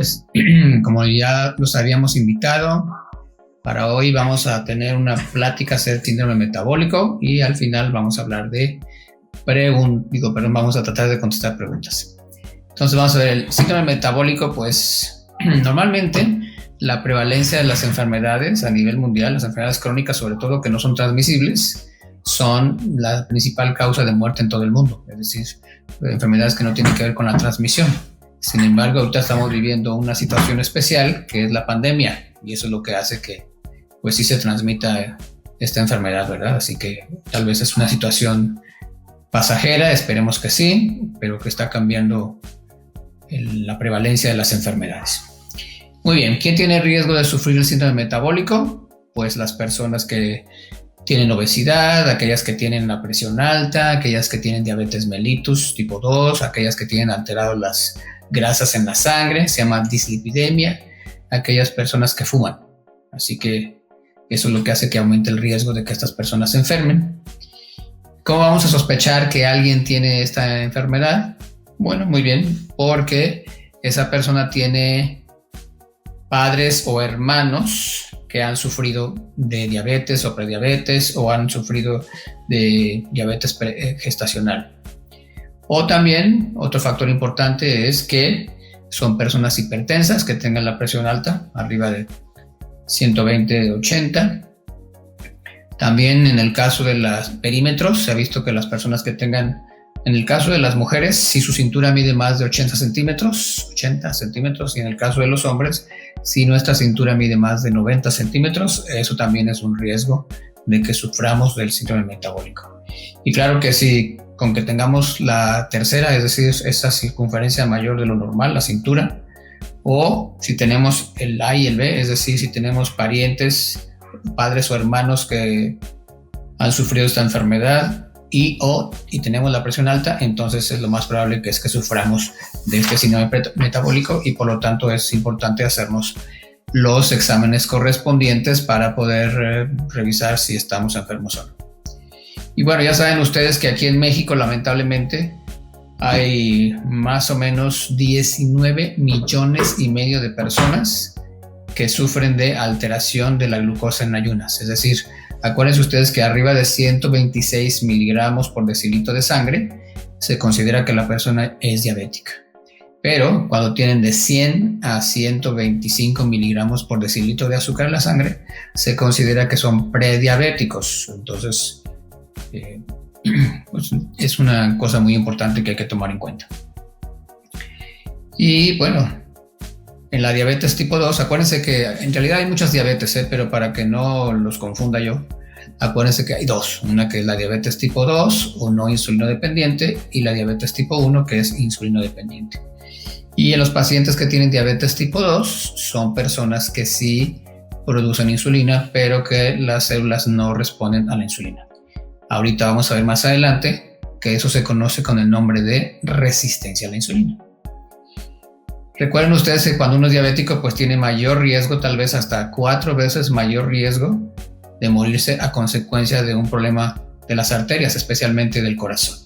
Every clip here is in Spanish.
pues como ya los habíamos invitado, para hoy vamos a tener una plática acerca del síndrome metabólico y al final vamos a hablar de vamos a tratar de contestar preguntas. Entonces vamos a ver el síndrome metabólico, pues normalmente la prevalencia de las enfermedades a nivel mundial, las enfermedades crónicas sobre todo que no son transmisibles, son la principal causa de muerte en todo el mundo, es decir, enfermedades que no tienen que ver con la transmisión. Sin embargo, ahorita estamos viviendo una situación especial que es la pandemia y eso es lo que hace que pues sí se transmita esta enfermedad, ¿verdad? Así que tal vez es una situación pasajera, esperemos que sí, pero que está cambiando la prevalencia de las enfermedades. Muy bien, ¿quién tiene riesgo de sufrir el síndrome metabólico? Pues las personas que tienen obesidad, aquellas que tienen la presión alta, aquellas que tienen diabetes mellitus tipo 2, aquellas que tienen alteradas las grasas en la sangre, se llama dislipidemia, aquellas personas que fuman. Así que eso es lo que hace que aumente el riesgo de que estas personas se enfermen. ¿Cómo vamos a sospechar que alguien tiene esta enfermedad? Bueno, muy bien, porque esa persona tiene padres o hermanos que han sufrido de diabetes o prediabetes o han sufrido de diabetes gestacional. O también, otro factor importante es que son personas hipertensas que tengan la presión alta, arriba de 120/80. También en el caso de los perímetros, se ha visto que las personas que tengan, en el caso de las mujeres, si su cintura mide más de 80 centímetros, y en el caso de los hombres, si nuestra cintura mide más de 90 centímetros, eso también es un riesgo de que suframos del síndrome metabólico. Y claro que si con que tengamos la tercera, es decir, esa circunferencia mayor de lo normal, la cintura, o si tenemos el A y el B, es decir, si tenemos parientes, padres o hermanos que han sufrido esta enfermedad y tenemos la presión alta, entonces es lo más probable que suframos de este síndrome metabólico y por lo tanto es importante hacernos los exámenes correspondientes para poder revisar si estamos enfermos o no. Y bueno, ya saben ustedes que aquí en México lamentablemente hay más o menos 19 millones y medio de personas que sufren de alteración de la glucosa en ayunas. Es decir, acuérdense ustedes que arriba de 126 miligramos por decilitro de sangre se considera que la persona es diabética. Pero cuando tienen de 100 a 125 miligramos por decilitro de azúcar en la sangre, se considera que son prediabéticos. Entonces, pues es una cosa muy importante que hay que tomar en cuenta. Y bueno, en la diabetes tipo 2, acuérdense que en realidad hay muchas diabetes, pero para que no los confunda yo, acuérdense que hay dos. Una que es la diabetes tipo 2 o no insulino dependiente y la diabetes tipo 1 que es insulino dependiente. Y en los pacientes que tienen diabetes tipo 2 son personas que sí producen insulina, pero que las células no responden a la insulina. Ahorita vamos a ver más adelante que eso se conoce con el nombre de resistencia a la insulina. Recuerden ustedes que cuando uno es diabético pues tiene mayor riesgo, tal vez hasta 4 veces mayor riesgo de morirse a consecuencia de un problema de las arterias, especialmente del corazón.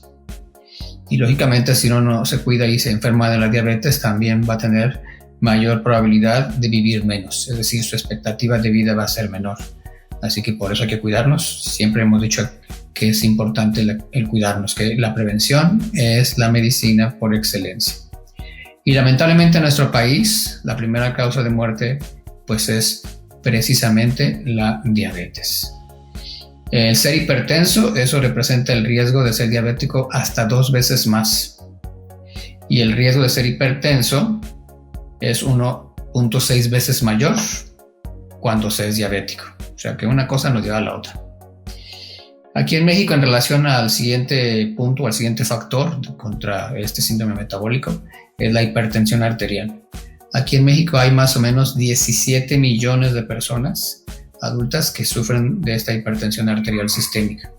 Y lógicamente si uno no se cuida y se enferma de la diabetes también va a tener mayor probabilidad de vivir menos, es decir, su expectativa de vida va a ser menor. Así que por eso hay que cuidarnos. Siempre hemos dicho que es importante el cuidarnos, que la prevención es la medicina por excelencia. Y lamentablemente en nuestro país la primera causa de muerte pues es precisamente la diabetes. El ser hipertenso, eso representa el riesgo de ser diabético hasta 2 veces más. Y el riesgo de ser hipertenso es 1.6 veces mayor cuando se es diabético. O sea que una cosa nos lleva a la otra. Aquí en México, en relación al siguiente punto, al siguiente factor contra este síndrome metabólico, es la hipertensión arterial. Aquí en México hay más o menos 17 millones de personas adultas que sufren de esta hipertensión arterial sistémica.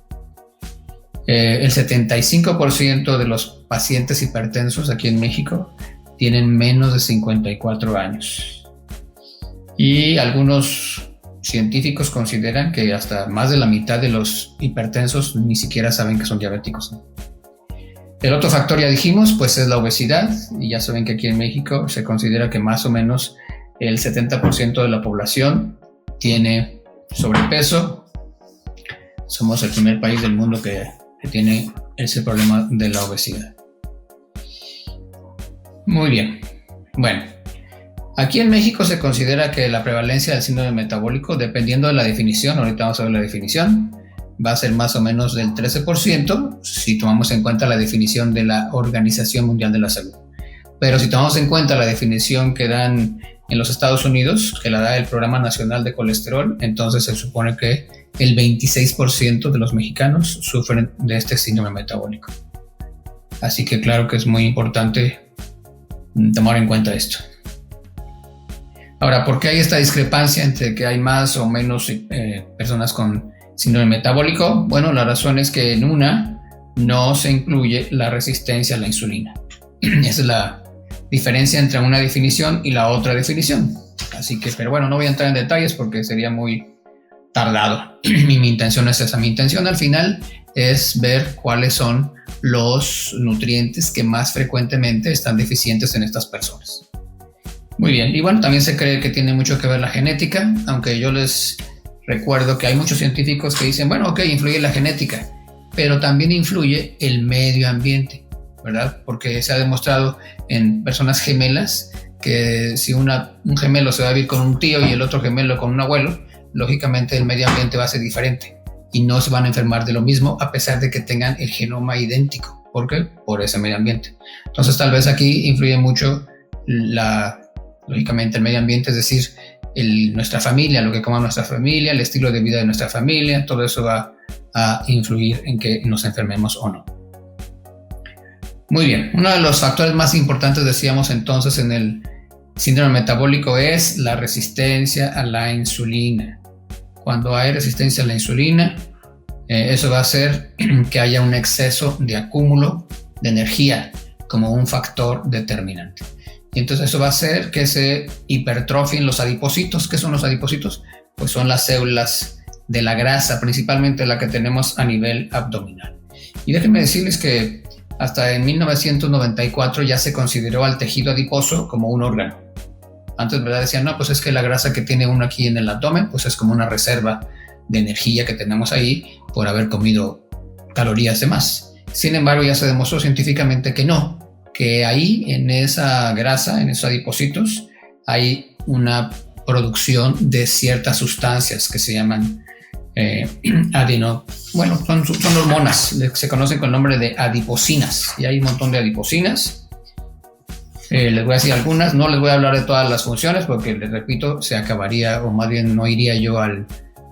El 75% de los pacientes hipertensos aquí en México tienen menos de 54 años. Y algunos científicos consideran que hasta más de la mitad de los hipertensos ni siquiera saben que son diabéticos. El otro factor, ya dijimos, pues es la obesidad, y ya saben que aquí en México se considera que más o menos el 70% de la población tiene sobrepeso. Somos el primer país del mundo que tiene ese problema de la obesidad. Muy bien. Bueno, aquí en México se considera que la prevalencia del síndrome metabólico, dependiendo de la definición, ahorita vamos a ver la definición, va a ser más o menos del 13% si tomamos en cuenta la definición de la Organización Mundial de la Salud. Pero si tomamos en cuenta la definición que dan en los Estados Unidos, que la da el Programa Nacional de Colesterol, entonces se supone que el 26% de los mexicanos sufren de este síndrome metabólico. Así que claro que es muy importante tomar en cuenta esto. Ahora, ¿por qué hay esta discrepancia entre que hay más o menos personas con síndrome metabólico? Bueno, la razón es que en una no se incluye la resistencia a la insulina. Esa es la diferencia entre una definición y la otra definición. Así que, pero bueno, no voy a entrar en detalles porque sería muy tardado. Mi intención es esa. Mi intención al final es ver cuáles son los nutrientes que más frecuentemente están deficientes en estas personas. Muy bien, y bueno, también se cree que tiene mucho que ver la genética, aunque yo les recuerdo que hay muchos científicos que dicen, bueno, ok, influye la genética, pero también influye el medio ambiente, ¿verdad? Porque se ha demostrado en personas gemelas que si un gemelo se va a vivir con un tío y el otro gemelo con un abuelo, lógicamente el medio ambiente va a ser diferente y no se van a enfermar de lo mismo a pesar de que tengan el genoma idéntico. ¿Por qué? Por ese medio ambiente. Entonces tal vez aquí influye mucho lógicamente el medio ambiente, es decir, nuestra familia, lo que coma nuestra familia, el estilo de vida de nuestra familia, todo eso va a influir en que nos enfermemos o no. Muy bien, uno de los factores más importantes, decíamos entonces, en el síndrome metabólico es la resistencia a la insulina. Cuando hay resistencia a la insulina, eso va a hacer que haya un exceso de acúmulo de energía como un factor determinante. Y entonces eso va a hacer que se hipertrofien los adipocitos. ¿Qué son los adipocitos? Pues son las células de la grasa, principalmente la que tenemos a nivel abdominal. Y déjenme decirles que hasta en 1994 ya se consideró al tejido adiposo como un órgano. Antes, ¿verdad? Decían, no, pues es que la grasa que tiene uno aquí en el abdomen, pues es como una reserva de energía que tenemos ahí por haber comido calorías de más. Sin embargo, ya se demostró científicamente que no, que ahí en esa grasa, en esos adipocitos, hay una producción de ciertas sustancias que se llaman son hormonas, se conocen con el nombre de adipocinas, y hay un montón de adipocinas. Les voy a decir algunas, no les voy a hablar de todas las funciones porque, les repito, se acabaría, o más bien no iría yo al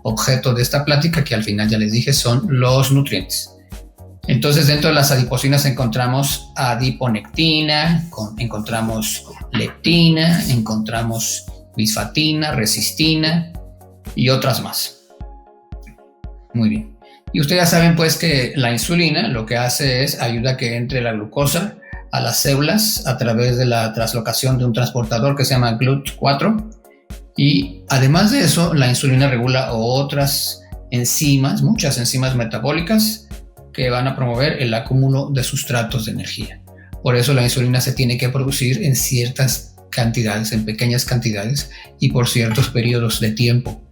objeto de esta plática, que al final ya les dije son los nutrientes. Entonces, dentro de las adipocinas encontramos adiponectina, encontramos leptina, encontramos bisfatina, resistina y otras más. Muy bien. Y ustedes ya saben pues que la insulina lo que hace es ayuda a que entre la glucosa a las células a través de la translocación de un transportador que se llama GLUT4. Y además de eso, la insulina regula otras enzimas, muchas enzimas metabólicas, que van a promover el acúmulo de sustratos de energía. Por eso la insulina se tiene que producir en ciertas cantidades, en pequeñas cantidades y por ciertos periodos de tiempo,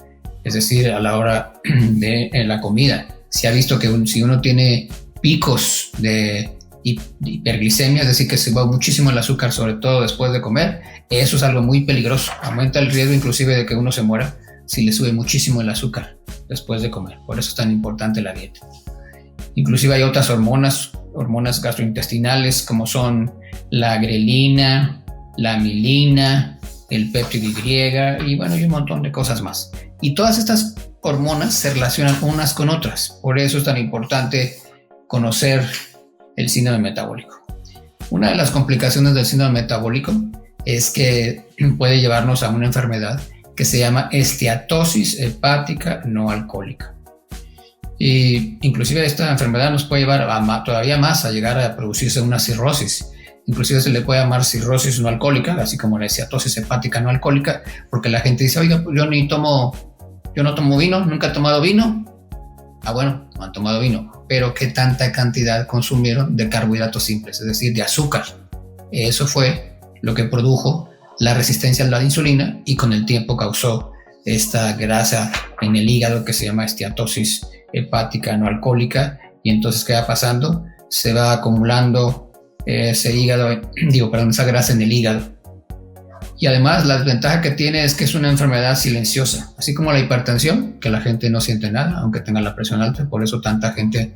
es decir, a la hora de la comida. Se ha visto que si uno tiene picos de hiperglicemia, es decir, que se va muchísimo el azúcar, sobre todo después de comer, eso es algo muy peligroso. Aumenta el riesgo inclusive de que uno se muera si le sube muchísimo el azúcar después de comer. Por eso es tan importante la dieta. Inclusive hay otras hormonas gastrointestinales como son la grelina, la amilina, el péptido Y y un montón de cosas más. Y todas estas hormonas se relacionan unas con otras. Por eso es tan importante conocer el síndrome metabólico. Una de las complicaciones del síndrome metabólico es que puede llevarnos a una enfermedad que se llama esteatosis hepática no alcohólica. Y inclusive esta enfermedad nos puede llevar todavía más a llegar a producirse una cirrosis. Inclusive se le puede llamar cirrosis no alcohólica, así como la esteatosis hepática no alcohólica, porque la gente dice, oiga, pues yo no tomo vino, nunca he tomado vino, Bueno, no han tomado vino, pero ¿qué tanta cantidad consumieron de carbohidratos simples, es decir, de azúcar? Eso fue lo que produjo la resistencia a la insulina y con el tiempo causó esta grasa en el hígado que se llama esteatosis hepática no alcohólica. Y entonces, ¿qué va pasando? Se va acumulando esa grasa en el hígado. Y además la desventaja que tiene es que es una enfermedad silenciosa, así como la hipertensión, que la gente no siente nada, aunque tenga la presión alta. Por eso tanta gente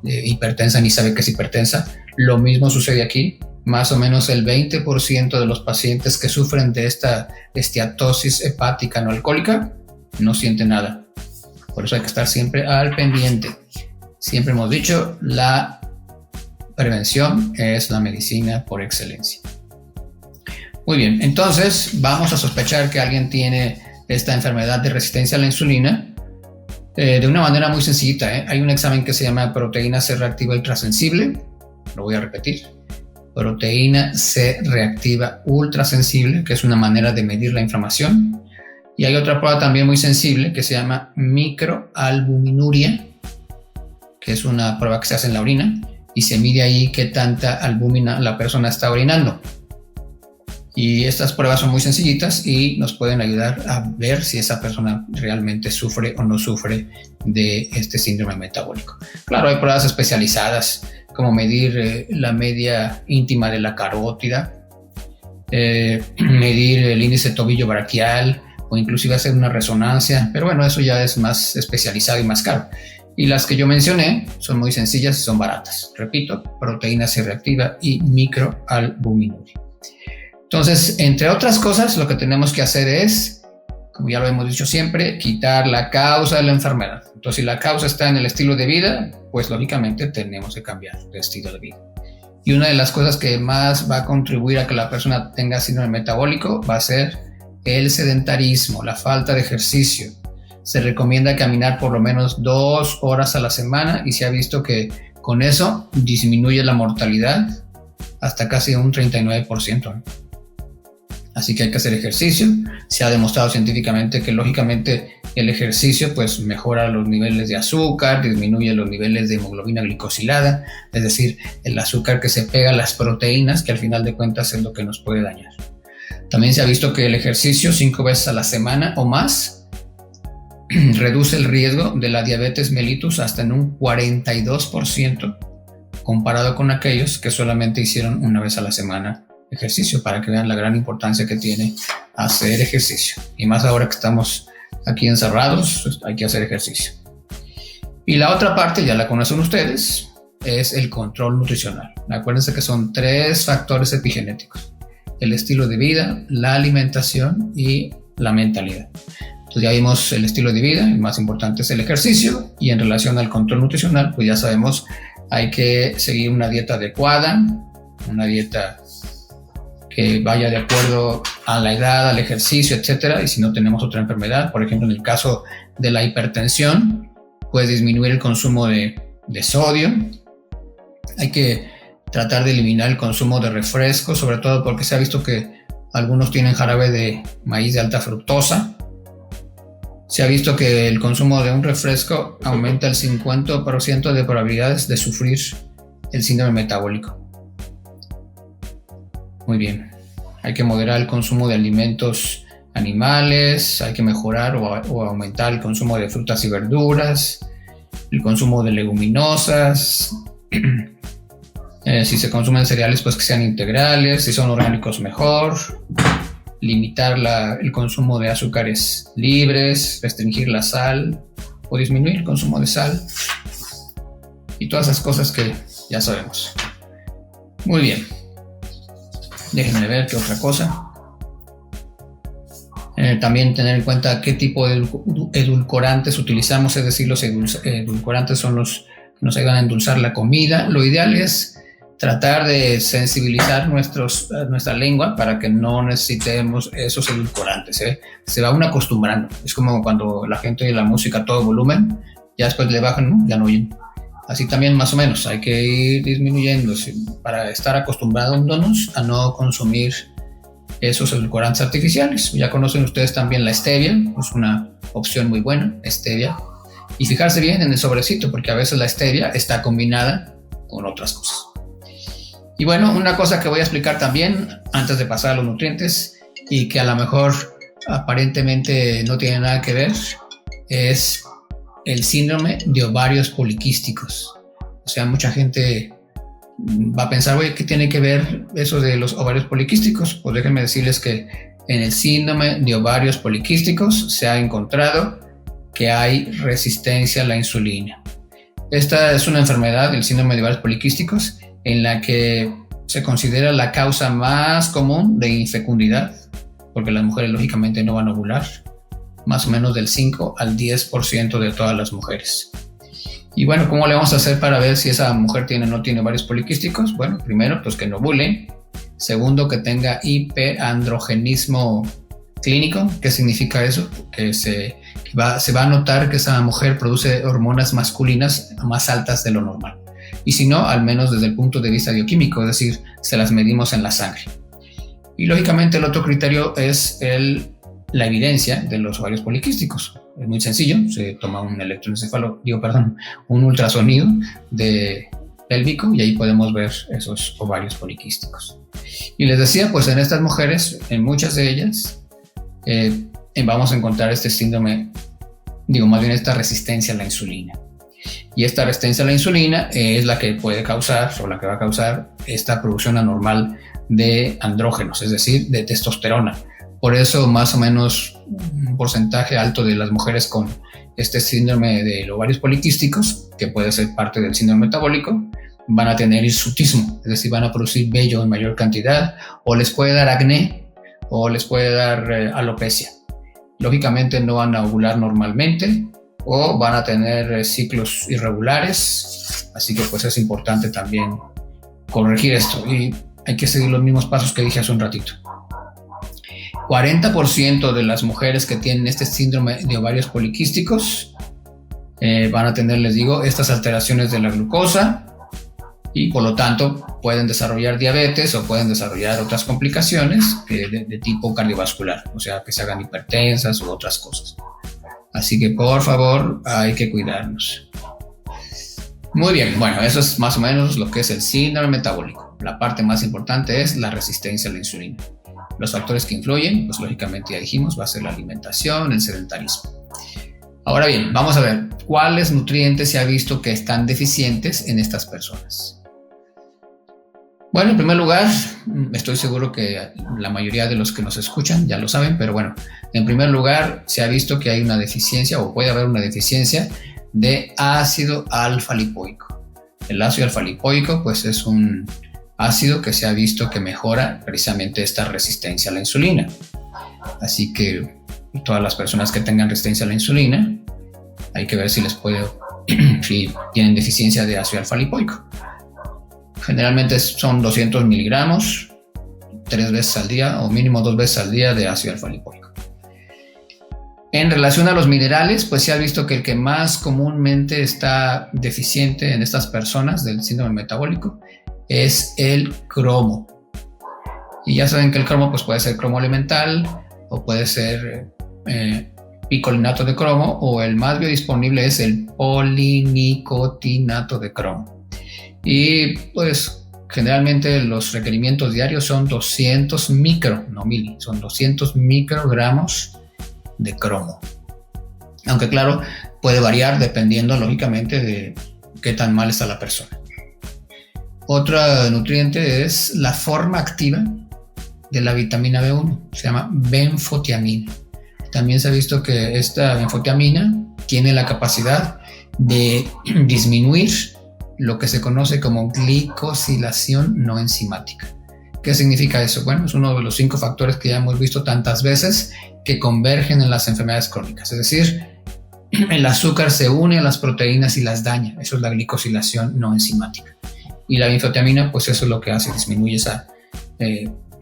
hipertensa ni sabe que es hipertensa. Lo mismo sucede aquí. Más o menos el 20% de los pacientes que sufren de esta esteatosis hepática no alcohólica no sienten nada. Por eso hay que estar siempre al pendiente. Siempre hemos dicho, la prevención es la medicina por excelencia. Muy bien, entonces vamos a sospechar que alguien tiene esta enfermedad de resistencia a la insulina de una manera muy sencillita. Hay un examen que se llama proteína C reactiva ultrasensible. Lo voy a repetir. Proteína C reactiva ultrasensible, que es una manera de medir la inflamación. Y hay otra prueba también muy sensible que se llama microalbuminuria, que es una prueba que se hace en la orina y se mide ahí qué tanta albúmina la persona está orinando. Y estas pruebas son muy sencillitas y nos pueden ayudar a ver si esa persona realmente sufre o no sufre de este síndrome metabólico. Claro, hay pruebas especializadas como medir la media íntima de la carótida, medir el índice tobillo braquial o inclusive hacer una resonancia, pero bueno, eso ya es más especializado y más caro. Y las que yo mencioné son muy sencillas y son baratas. Repito, proteína C reactiva y microalbuminuria. Entonces, entre otras cosas, lo que tenemos que hacer es, como ya lo hemos dicho siempre, quitar la causa de la enfermedad. Entonces, si la causa está en el estilo de vida, pues lógicamente tenemos que cambiar de estilo de vida. Y una de las cosas que más va a contribuir a que la persona tenga síndrome metabólico va a ser el sedentarismo, la falta de ejercicio. Se recomienda caminar por lo menos 2 horas a la semana y se ha visto que con eso disminuye la mortalidad hasta casi un 39%. Así que hay que hacer ejercicio. Se ha demostrado científicamente que lógicamente el ejercicio pues mejora los niveles de azúcar, disminuye los niveles de hemoglobina glicosilada, es decir, el azúcar que se pega a las proteínas, que al final de cuentas es lo que nos puede dañar. También se ha visto que el ejercicio 5 veces a la semana o más reduce el riesgo de la diabetes mellitus hasta en un 42% comparado con aquellos que solamente hicieron una vez a la semana ejercicio, para que vean la gran importancia que tiene hacer ejercicio. Y más ahora que estamos aquí encerrados, pues hay que hacer ejercicio. Y la otra parte, ya la conocen ustedes, es el control nutricional. Acuérdense que son 3 factores epigenéticos: el estilo de vida, la alimentación y la mentalidad. Entonces ya vimos el estilo de vida, el más importante es el ejercicio, y en relación al control nutricional, pues ya sabemos, hay que seguir una dieta adecuada, una dieta que vaya de acuerdo a la edad, al ejercicio, etcétera. Y si no tenemos otra enfermedad, por ejemplo, en el caso de la hipertensión, pues disminuir el consumo de sodio. Hay que tratar de eliminar el consumo de refrescos, sobre todo porque se ha visto que algunos tienen jarabe de maíz de alta fructosa. Se ha visto que el consumo de un refresco aumenta el 50% de probabilidades de sufrir el síndrome metabólico. Muy bien, hay que moderar el consumo de alimentos animales, hay que mejorar o aumentar el consumo de frutas y verduras, el consumo de leguminosas, si se consumen cereales pues que sean integrales, si son orgánicos mejor, limitar el consumo de azúcares libres, restringir la sal o disminuir el consumo de sal y todas esas cosas que ya sabemos. Muy bien. Déjenme ver qué otra cosa. También tener en cuenta qué tipo de edulcorantes utilizamos, es decir, los edulcorantes son los que nos ayudan a endulzar la comida. Lo ideal es tratar de sensibilizar nuestra lengua para que no necesitemos esos edulcorantes. Se va uno acostumbrando. Es como cuando la gente oye la música a todo volumen, ya después le bajan, ¿no? Ya no oyen. Así también más o menos hay que ir disminuyendo para estar acostumbrándonos a no consumir esos edulcorantes artificiales. Ya conocen ustedes también la stevia, es una opción muy buena, stevia. Y fijarse bien en el sobrecito, porque a veces la stevia está combinada con otras cosas. Y bueno, una cosa que voy a explicar también antes de pasar a los nutrientes y que a lo mejor aparentemente no tiene nada que ver es el síndrome de ovarios poliquísticos. O sea, mucha gente va a pensar, oye, ¿qué tiene que ver eso de los ovarios poliquísticos? Pues déjenme decirles que en el síndrome de ovarios poliquísticos se ha encontrado que hay resistencia a la insulina. Esta es una enfermedad, el síndrome de ovarios poliquísticos, en la que se considera la causa más común de infecundidad, porque las mujeres lógicamente no van a ovular, más o menos del 5 al 10% de todas las mujeres. Y bueno, ¿cómo le vamos a hacer para ver si esa mujer tiene o no tiene ovarios poliquísticos? Bueno, primero, pues que no ovule. Segundo, que tenga hiperandrogenismo clínico. ¿Qué significa eso? Que se va a notar que esa mujer produce hormonas masculinas más altas de lo normal. Y si no, al menos desde el punto de vista bioquímico, es decir, se las medimos en la sangre. Y lógicamente el otro criterio es la evidencia de los ovarios poliquísticos. Es muy sencillo, se toma un un ultrasonido pélvico y ahí podemos ver esos ovarios poliquísticos. Y les decía, pues en estas mujeres, en muchas de ellas, vamos a encontrar este síndrome, más bien esta resistencia a la insulina. Y esta resistencia a la insulina es la que puede causar, o la que va a causar, esta producción anormal de andrógenos, es decir, de testosterona. Por eso, más o menos, un porcentaje alto de las mujeres con este síndrome de ovarios poliquísticos, que puede ser parte del síndrome metabólico, van a tener hirsutismo, es decir, van a producir vello en mayor cantidad, o les puede dar acné, o les puede dar alopecia. Lógicamente no van a ovular normalmente, o van a tener ciclos irregulares, así que pues es importante también corregir esto, y hay que seguir los mismos pasos que dije hace un ratito. 40% de las mujeres que tienen este síndrome de ovarios poliquísticos van a tener, les digo, estas alteraciones de la glucosa y por lo tanto pueden desarrollar diabetes o pueden desarrollar otras complicaciones de tipo cardiovascular, o sea, que se hagan hipertensas u otras cosas. Así que por favor hay que cuidarnos. Muy bien, bueno, eso es más o menos lo que es el síndrome metabólico. La parte más importante es la resistencia a la insulina. Los factores que influyen, pues lógicamente ya dijimos, va a ser la alimentación, el sedentarismo. Ahora bien, vamos a ver cuáles nutrientes se ha visto que están deficientes en estas personas. Bueno, en primer lugar, estoy seguro que la mayoría de los que nos escuchan ya lo saben, pero bueno, en primer lugar se ha visto que hay una deficiencia o puede haber una deficiencia de ácido alfa-lipoico. El ácido alfa-lipoico pues es un ácido que se ha visto que mejora precisamente esta resistencia a la insulina. Así que todas las personas que tengan resistencia a la insulina, hay que ver si si tienen deficiencia de ácido alfa-lipoico. Generalmente son 200 miligramos 3 veces al día o mínimo 2 veces al día de ácido alfa-lipoico. En relación a los minerales, pues se ha visto que el que más comúnmente está deficiente en estas personas del síndrome metabólico es el cromo. Y ya saben que el cromo pues puede ser cromo elemental o puede ser picolinato de cromo, o el más biodisponible es el polinicotinato de cromo. Y pues generalmente los requerimientos diarios son 200 son 200 microgramos de cromo. Aunque claro, puede variar dependiendo lógicamente de qué tan mal está la persona. Otro nutriente es la forma activa de la vitamina B1, se llama benfotiamina. También se ha visto que esta benfotiamina tiene la capacidad de disminuir lo que se conoce como glicosilación no enzimática. ¿Qué significa eso? Bueno, es uno de los 5 factores que ya hemos visto tantas veces que convergen en las enfermedades crónicas. Es decir, el azúcar se une a las proteínas y las daña. Eso es la glicosilación no enzimática. Y la benfotiamina, pues eso es lo que hace, disminuye esa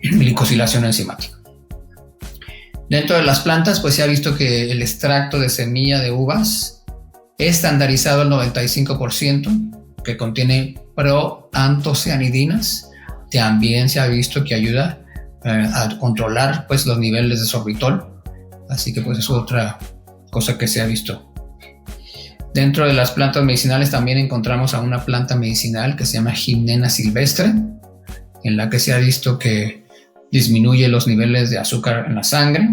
glicosilación enzimática. Dentro de las plantas, pues se ha visto que el extracto de semilla de uvas estandarizado al 95%, que contiene proantocianidinas, también se ha visto que ayuda a controlar pues los niveles de sorbitol. Así que pues es otra cosa que se ha visto. Dentro de las plantas medicinales también encontramos a una planta medicinal que se llama Gymnema silvestre, en la que se ha visto que disminuye los niveles de azúcar en la sangre.